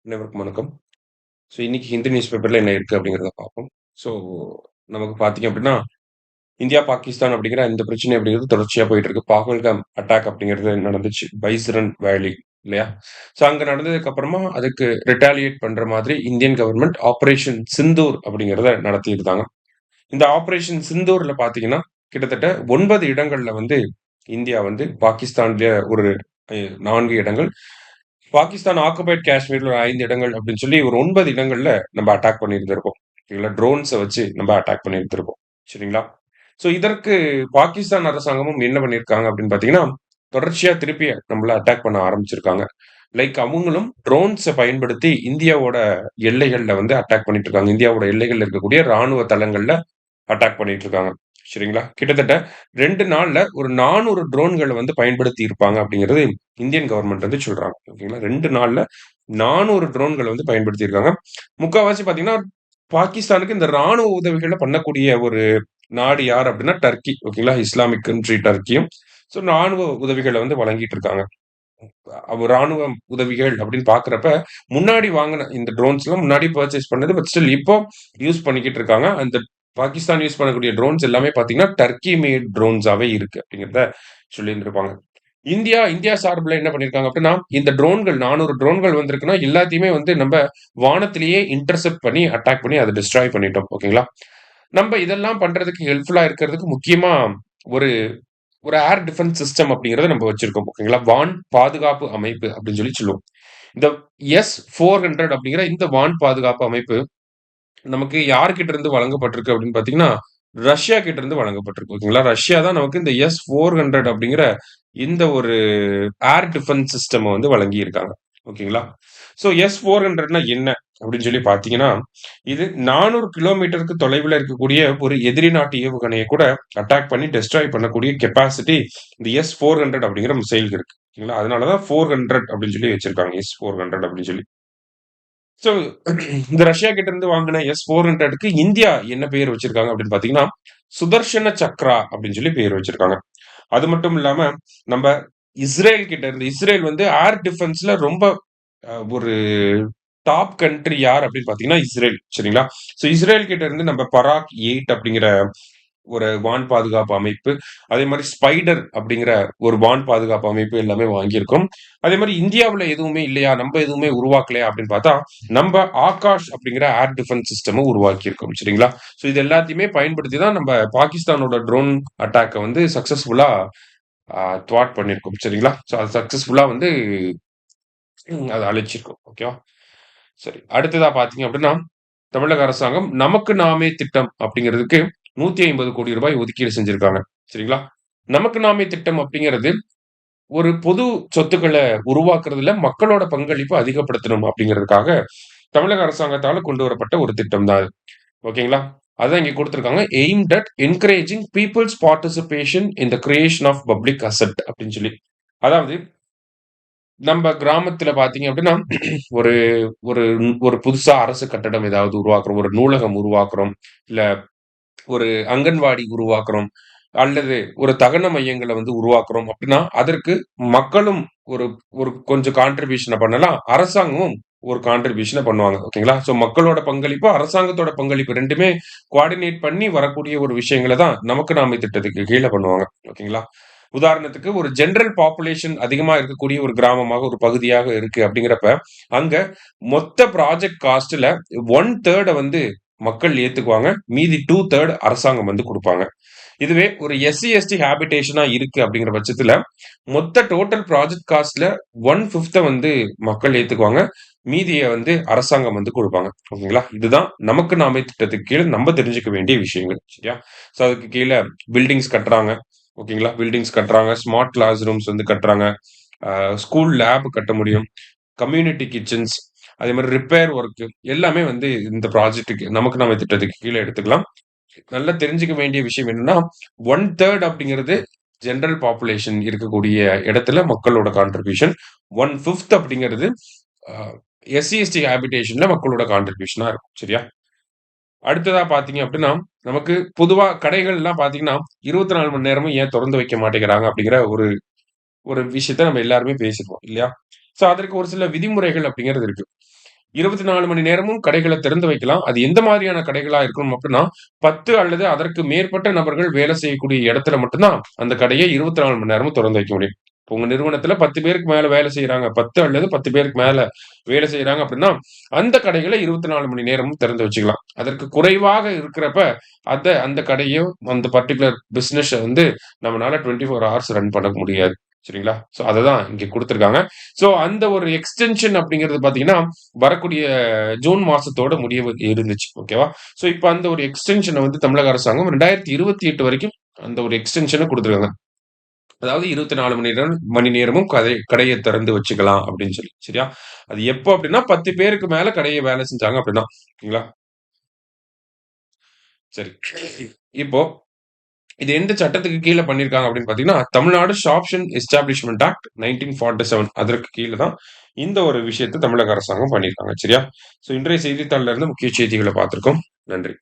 அனைவருக்கும் வணக்கம். ஸோ இன்னைக்கு ஹிந்து நியூஸ் பேப்பர்ல என்ன இருக்கு அப்படிங்கிறத பார்ப்போம். ஸோ நமக்கு பார்த்தீங்க அப்படின்னா, இந்தியா, பாகிஸ்தான் அப்படிங்கிற இந்த பிரச்சனை அப்படிங்கிறது தொடர்ச்சியா போயிட்டு இருக்கு. பஹல்காம் அட்டாக் அப்படிங்கிறது நடந்துச்சு. பைசரன் வேலி இல்லையா? ஸோ அங்க நடந்ததுக்கு அப்புறமா அதுக்கு ரிட்டாலியேட் பண்ற மாதிரி இந்தியன் கவர்ன்மென்ட் ஆப்பரேஷன் சிந்தூர் அப்படிங்கிறத நடத்தியிருந்தாங்க. இந்த ஆப்பரேஷன் சிந்தூர்ல பார்த்தீங்கன்னா, கிட்டத்தட்ட 9 இடங்கள்ல வந்து இந்தியா வந்து பாகிஸ்தான்ல ஒரு 4 இடங்கள், பாகிஸ்தான் ஆக்குபைட் காஷ்மீர்ல ஒரு 5 இடங்கள் அப்படின்னு சொல்லி ஒரு 9 இடங்கள்ல நம்ம அட்டாக் பண்ணியிருந்திருக்கோம். சரிங்களா? ட்ரோன்ஸ வச்சு நம்ம அட்டாக் பண்ணியிருந்திருக்கோம். சரிங்களா? ஸோ இதற்கு பாகிஸ்தான் அரசாங்கமும் என்ன பண்ணியிருக்காங்க அப்படின்னு பார்த்தீங்கன்னா, தொடர்ச்சியா திருப்பி நம்மள அட்டாக் பண்ண ஆரம்பிச்சிருக்காங்க. லைக் அவங்களும் ட்ரோன்ஸ பயன்படுத்தி இந்தியாவோட எல்லைகள்ல வந்து அட்டாக் பண்ணிட்டு இருக்காங்க. இந்தியாவோட எல்லைகள்ல இருக்கக்கூடிய ராணுவ தளங்கள்ல அட்டாக் பண்ணிட்டு இருக்காங்க. சரிங்களா? கிட்டத்தட்ட 2 நாள்ல ஒரு 400 ட்ரோன்கள வந்து பயன்படுத்தி இருப்பாங்க அப்படிங்கிறது இந்தியன் கவர்ன்மெண்ட் வந்து சொல்றாங்க. ஓகேங்களா? 2 நாள்ல 400 ட்ரோன்கள வந்து பயன்படுத்தி இருக்காங்க. முக்காவாசி பார்த்தீங்கன்னா, பாகிஸ்தானுக்கு இந்த ராணுவ உதவிகள பண்ணக்கூடிய ஒரு நாடு யார் அப்படின்னா டர்க்கி. ஓகேங்களா? Islamic country டர்க்கியும். ஸோ ராணுவ உதவிகள வந்து வழங்கிட்டு இருக்காங்க. ராணுவ உதவிகள் அப்படின்னு பார்க்கிறப்ப, முன்னாடி வாங்குன இந்த ட்ரோன்ஸ்லாம் முன்னாடி பர்ச்சேஸ் பண்ணது. பட் ஸ்டில் இப்போ யூஸ் பண்ணிக்கிட்டு இருக்காங்க. அந்த பாகிஸ்தான் யூஸ் பண்ணக்கூடிய ட்ரோன்ஸ் எல்லாமே பார்த்தீங்கன்னா, டர்க்கி மேட் ட்ரோன்ஸாவே இருக்கு அப்படிங்கிறத சொல்லியிருந்திருப்பாங்க. இந்தியா சார்புல என்ன பண்ணியிருக்காங்க அப்படின்னா, இந்த ட்ரோன்கள் 400 ட்ரோன்கள் வந்திருக்குன்னா, எல்லாத்தையுமே வந்து நம்ப வானத்திலேயே இன்டர்செப்ட் பண்ணி, அட்டாக் பண்ணி அத டிஸ்ட்ராய் பண்ணிட்டோம். ஓகேங்களா? நம்ப இதெல்லாம் பண்றதுக்கு ஹெல்ப்ஃபுல்லா இருக்கிறதுக்கு முக்கியமா ஒரு ஒரு ஏர் டிஃபென்ஸ் சிஸ்டம் அப்படிங்கிறத நம்ம வச்சிருக்கோம். ஓகேங்களா? வான் பாதுகாப்பு அமைப்பு அப்படின்னு சொல்லி சொல்லுவோம். இந்த S-400 அப்படிங்கிற இந்த வான் பாதுகாப்பு அமைப்பு நமக்கு யார்கிட்ட இருந்து வழங்கப்பட்டிருக்கு அப்படின்னு பார்த்தீங்கன்னா, ரஷ்யா கிட்ட இருந்து வழங்கப்பட்டிருக்கு. ஓகேங்களா? ரஷ்யா தான் நமக்கு இந்த S-400 அப்படிங்கிற இந்த ஒரு ஏர் டிஃபென்ஸ் சிஸ்டம் வந்து வழங்கியிருக்காங்க. ஓகேங்களா? ஸோ S-400னா என்ன அப்படின்னு சொல்லி பார்த்தீங்கன்னா, இது 400 கிலோமீட்டருக்கு தொலைவில இருக்கக்கூடிய ஒரு எதிரி நாட்டு ஏவுகணைய கூட அட்டாக் பண்ணி டெஸ்ட்ராய் பண்ணக்கூடிய கெப்பாசிட்டி இந்த S-400 அப்படிங்கிற மிசைலுக்கு இருக்கு. ஓகேங்களா? அதனால தான் 400 அப்படின்னு சொல்லி வச்சிருக்காங்க. S-400 அப்படின்னு சொல்லி. ஸோ இந்த ரஷ்யா கிட்ட இருந்து வாங்குன S-400க்கு இந்தியா என்ன பேர் வச்சிருக்காங்க அப்படின்னு பார்த்தீங்கன்னா, சுதர்ஷன சக்ரா அப்படின்னு சொல்லி பேர் வச்சிருக்காங்க. அது மட்டும் இல்லாம, நம்ப இஸ்ரேல் கிட்ட இருந்து இஸ்ரேல் வந்து ஏர் டிஃபென்ஸ்ல ரொம்ப ஒரு டாப் கண்ட்ரி யார் அப்படின்னு பார்த்தீங்கன்னா, இஸ்ரேல். சரிங்களா? ஸோ இஸ்ரேல் கிட்ட இருந்து நம்ம பராக் 8 அப்படிங்கிற ஒரு வான் பாதுகாப்பு அமைப்பு, அதே மாரி ஸ்பைடர் அப்படிங்கிற ஒரு வான் பாதுகாப்பு அமைப்பு எல்லாமே வாங்கியிருக்கோம். அதே மாரி இந்தியாவுல எதுவுமே இல்லையா? நம்ப எதுவுமே உருவாக்கலையா? அப்படின்னு பார்த்தா, நம்ப ஆகாஷ் அப்படிங்கிற ஏர் டிஃபென்ஸ் சிஸ்டமும் உருவாக்கியிருக்கோம். சரிங்களா? ஸோ இது எல்லாத்தையுமே பயன்படுத்தி தான் நம்ப பாகிஸ்தானோட ட்ரோன் அட்டாக்க வந்து சக்சஸ்ஃபுல்லா த்வாட் பண்ணியிருக்கோம். சரிங்களா? ஸோ அது சக்சஸ்ஃபுல்லா வந்து அத அழிச்சிருக்கோம். ஓகேவா? சரி. அடுத்ததா பார்த்தீங்க அப்படின்னா, தமிழக அரசாங்கம் நமக்கு நாமே திட்டம் அப்படிங்கிறதுக்கு ரூ. 150,00,00,000 ஒதுக்கீடு செஞ்சிருக்காங்க. சரிங்களா? நமக்கு நாமே திட்டம் அப்படிங்கிறது ஒரு பொது சொத்துக்கள உருவாக்குறதுல மக்களோட பங்களிப்பு அதிகப்படுத்தணும் அப்படிங்கிறதுக்காக, தமிழக அரசாங்கத்தால கொண்டு வரப்பட்ட ஒரு திட்டம் தான் அது. ஓகேங்களா? அதான் இங்க குடுத்திருக்காங்க. Aimed at encouraging people's participation in the creation of public asset அப்படின்னு சொல்லி. அதாவது நம்ப கிராமத்துல பார்த்தீங்க அப்படின்னா, ஒரு ஒரு ஒரு புதுசா அரசு கட்டடம் ஏதாவது உருவாக்குறோம். ஒரு நூலகம் உருவாக்குறோம். இல்ல ஒரு அங்கன்வாடி உருவாக்குறோம். அல்லது ஒரு தகன மையங்கள வந்து உருவாக்குறோம் அப்படின்னா, அதற்கு மக்களும் ஒரு ஒரு கொஞ்சம் கான்ட்ரிபியூஷன பண்ணலாம். அரசாங்கமும் ஒரு கான்ட்ரிபியூஷன பண்ணுவாங்க. ஓகேங்களா? ஸோ மக்களோட பங்களிப்பு, அரசாங்கத்தோட பங்களிப்பு 2மே கோஆர்டினேட் பண்ணி வரக்கூடிய ஒரு விஷயங்கள தான் நமக்கு நாமே திட்டத்துக்கு கீழ பண்ணுவாங்க. ஓகேங்களா? உதாரணத்துக்கு ஒரு ஜெனரல் பாப்புலேஷன் அதிகமா இருக்கக்கூடிய ஒரு கிராமமாக, ஒரு பகுதியாக இருக்கு அப்படிங்கிறப்ப, அங்க மொத்த ப்ராஜெக்ட் காஸ்ட்ல 1/3 வந்து மக்கள் ஏத்துக்குவாங்க. மீதி 2/3 அரசாங்கம் வந்து குடுப்பாங்க. இதுவே ஒரு எஸ்சி, எஸ்டி ஹேபிடேஷனா இருக்கு அப்படிங்கிற பட்சத்துல, மொத்த டோட்டல் ப்ராஜெக்ட் காஸ்ட்ல 1/5 வந்து மக்கள் ஏத்துக்குவாங்க. மீதிய வந்து அரசாங்கம் வந்து குடுப்பாங்க. ஓகேங்களா? இதுதான் நமக்கு நாமே திட்டத்துக்கு கீழ நம்ம தெரிஞ்சுக்க வேண்டிய விஷயங்கள். சரியா? ஸோ அதுக்கு கீழ பில்டிங்ஸ் கட்டுறாங்க. ஓகேங்களா? பில்டிங்ஸ் கட்டுறாங்க. ஸ்மார்ட் கிளாஸ் ரூம்ஸ் வந்து கட்டுறாங்க. ஸ்கூல் லேப் கட்ட முடியும். கம்யூனிட்டி கிட்சன்ஸ், அதே மாரி ரிப்பேர் வொர்க் எல்லாமே வந்து இந்த ப்ராஜெக்ட்க்கு நமக்கு நாமே திட்டத்துக்கு கீழ எடுத்துக்கலாம். நல்லா தெரிஞ்சுக்க வேண்டிய விஷயம் என்னன்னா, 1/3 அப்படிங்கிறது ஜெனரல் பாப்புலேஷன் இருக்கக்கூடிய இடத்துல மக்களோட கான்ட்ரிபியூஷன். 1/5 அப்படிங்கிறது அ எஸ்சி, எஸ்டி ஹேபிடேஷன்ல மக்களோட கான்ட்ரிபியூஷனா இருக்கும். சரியா? அடுத்ததா பார்த்தீங்க அப்படின்னா, நமக்கு பொதுவா கடைகள்லாம் பார்த்தீங்கன்னா, 24 மணி நேரமும் ஏன் தொறந்து வைக்க மாட்டேங்கிறாங்க அப்படிங்கிற ஒரு ஒரு விஷயத்த நம்ம எல்லாருமே பேசிருப்போம் இல்லையா? ஸோ அதற்கு ஒரு சில விதிமுறைகள் அப்படிங்கிறது இருக்கு. 24 மணி நேரமும் கடைகள திறந்து வைக்கலாம். அது எந்த மாதிரியான கடைகளா இருக்கணும் அப்டின்னா, 10 அல்லது அதற்கு மேற்பட்ட நபர்கள் வேலை செய்யக்கூடிய இடத்துல மட்டும் தான், அந்த கடைய 24 மணி நேரமும் தொறந்து வைக்க முடியும். இப்ப உங்க நிறுவனத்துல 10 பேருக்கு மேல வேலை செய்றாங்க. 10 அல்லது 10 பேருக்கு மேல வேலை செய்றாங்க அப்டின்னா, அந்த கடைகள 24 மணி நேரமும் திறந்து வச்சுக்கலாம். அதற்கு குறைவாக இருக்கிறப்ப, அந்த கடைய அந்த பர்ட்டிகுலர் பிசினஸ வந்து நம்மனால 24 ஹார்ஸ் ரன் பண்ண முடியாது. சரிங்களா? சோ அததான் இங்க குடுத்திருக்காங்க. சோ அந்த ஒரு எக்ஸ்டென்ஷன் அப்டிங்கிறது பார்த்தீங்கன்னா, வரக்கூடிய ஜூன் மாசத்தோட முடிவு இருந்துச்சு. ஓகேவா? சோ இப்ப அந்த ஒரு எக்ஸ்டென்ஷன வந்து தமிழக அரசாங்கம் 2028 வரைக்கும் அந்த ஒரு எக்ஸ்டென்ஷன குடுத்துருக்காங்க. அதாவது 24 மணி நேரமும் கடைய திறந்து வச்சுக்கலாம் அப்படின்னு சொல்லி. சரியா? அது எப்போ அப்படின்னா 10 பேருக்கு மேல கடைய வேலை செஞ்சாங்க அப்படின்னா. ஓகேங்களா? சரி. இப்போ இது எந்த சட்டத்துக்கு கீழ பண்ணியிருக்காங்க அப்படின்னு பார்த்தீங்கன்னா, Tamil Nadu shops and establishment act 1947 அதற்கு கீழ தான் இந்த ஒரு விஷயத்த தமிழக அரசாங்கம் பண்ணியிருக்காங்க. சரியா? சோ இன்றைய செய்தித்தாள்ல இருந்து முக்கிய செய்திகள பார்த்திருக்கோம். நன்றி.